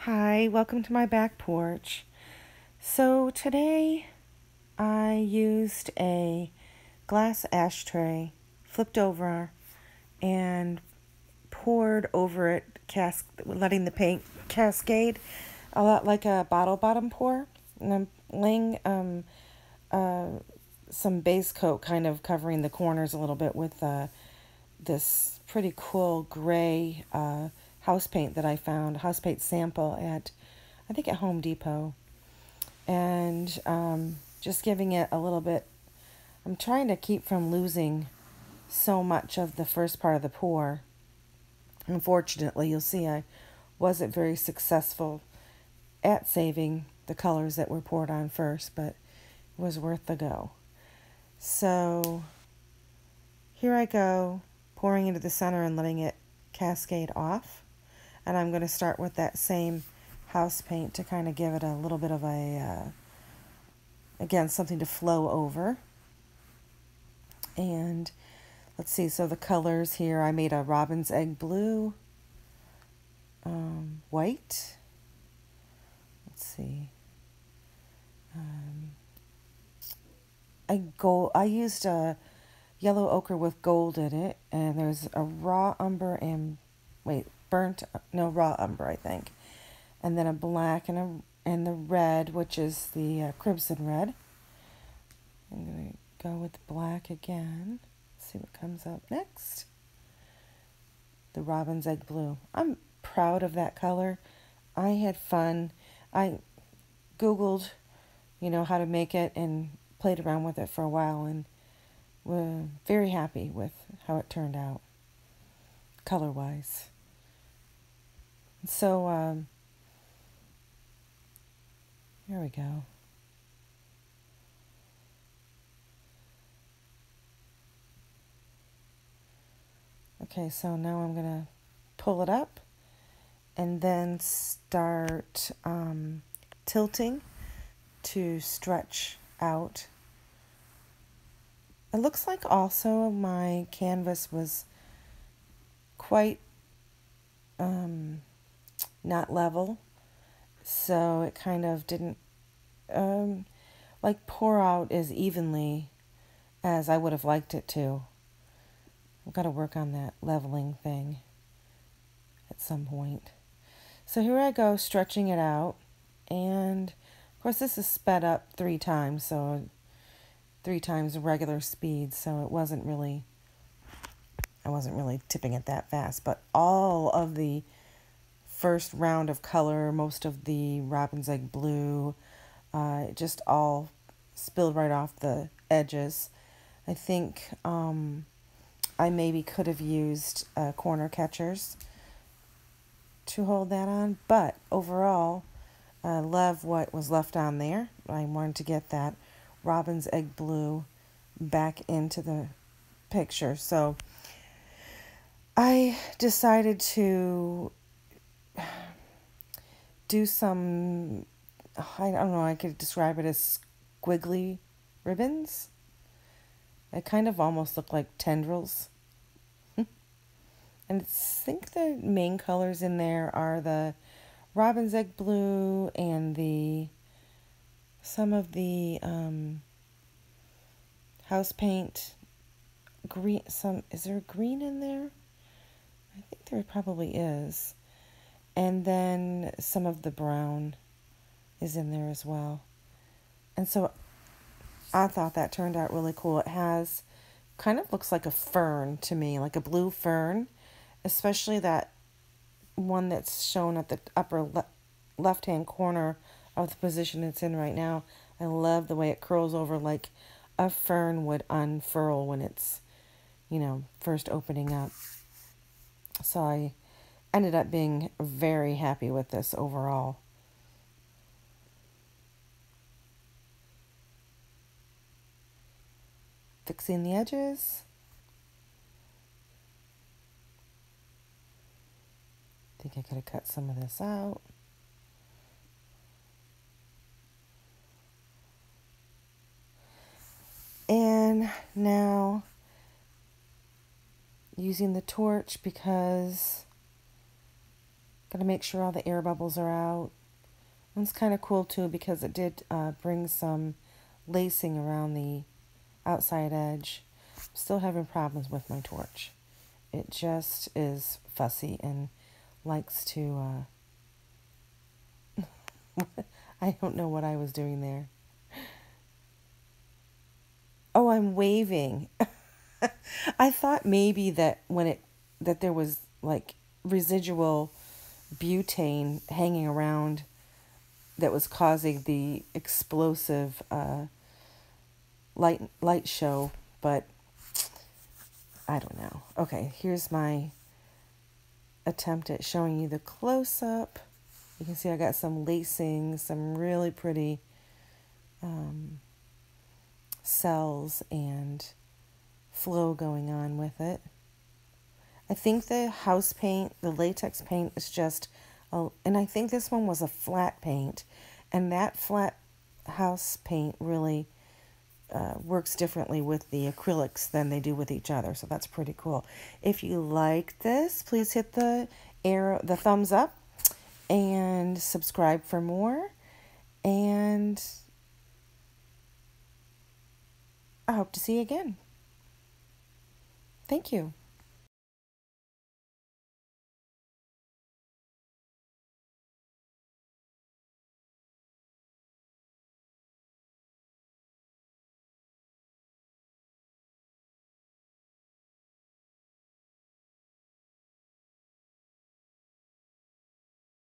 Hi, welcome to my back porch. So today I used a glass ashtray, flipped over, and poured over it, letting the paint cascade, a lot like a bottle bottom pour. And I'm laying some base coat, kind of covering the corners a little bit with this pretty cool gray house paint that I found, house paint sample I think at Home Depot. And just giving it a little bit, I'm trying to keep from losing so much of the first part of the pour. Unfortunately, you'll see I wasn't very successful at saving the colors that were poured on first, but it was worth the go. So here I go, pouring into the center and letting it cascade off. And I'm going to start with that same house paint to kind of give it a little bit of again, something to flow over. And let's see, so the colors here, I made a robin's egg blue, white, let's see, I used a yellow ochre with gold in it, and there's a raw umber and, raw umber, I think, and then a black and the red, which is the crimson red. I'm going to go with black again. See what comes up next. The robin's egg blue. I'm proud of that color. I had fun. I Googled, how to make it and played around with it for a while and was very happy with how it turned out, color-wise. So, here we go. Okay, so now I'm going to pull it up and then start tilting to stretch out. It looks like also my canvas was quite not level, so it kind of didn't pour out as evenly as I would have liked it to. I've got to work on that leveling thing at some point. So here I go, stretching it out, and of course this is sped up 3 times, so 3 times regular speed, so I wasn't really tipping it that fast, but all of the first round of color, most of the robin's egg blue, it just all spilled right off the edges. I think I maybe could have used corner catchers to hold that on, but overall, I love what was left on there. I wanted to get that robin's egg blue back into the picture, so I decided to do some, I don't know, I could describe it as squiggly ribbons. They kind of almost look like tendrils. And I think the main colors in there are the robin's egg blue and some of the house paint green. Is there green in there? I think there probably is. And then some of the brown is in there as well. And so I thought that turned out really cool. It kind of looks like a fern to me, like a blue fern, especially that one that's shown at the upper left-hand corner of the position it's in right now. I love the way it curls over like a fern would unfurl when it's, first opening up. So I ended up being very happy with this overall. Fixing the edges. I think I could have cut some of this out. And now using the torch, because Gotta make sure all the air bubbles are out. And it's kind of cool too because it did bring some lacing around the outside edge. Still having problems with my torch. It just is fussy and likes to, I don't know what I was doing there. Oh, I'm waving. I thought maybe that that there was like residual butane hanging around that was causing the explosive light show, but I don't know. Okay, here's my attempt at showing you the close-up. You can see I got some lacing, some really pretty cells and flow going on with it. I think the house paint, the latex paint, is just, and I think this one was a flat paint, and that flat house paint really works differently with the acrylics than they do with each other, so that's pretty cool. If you like this, please hit the thumbs up and subscribe for more, and I hope to see you again. Thank you.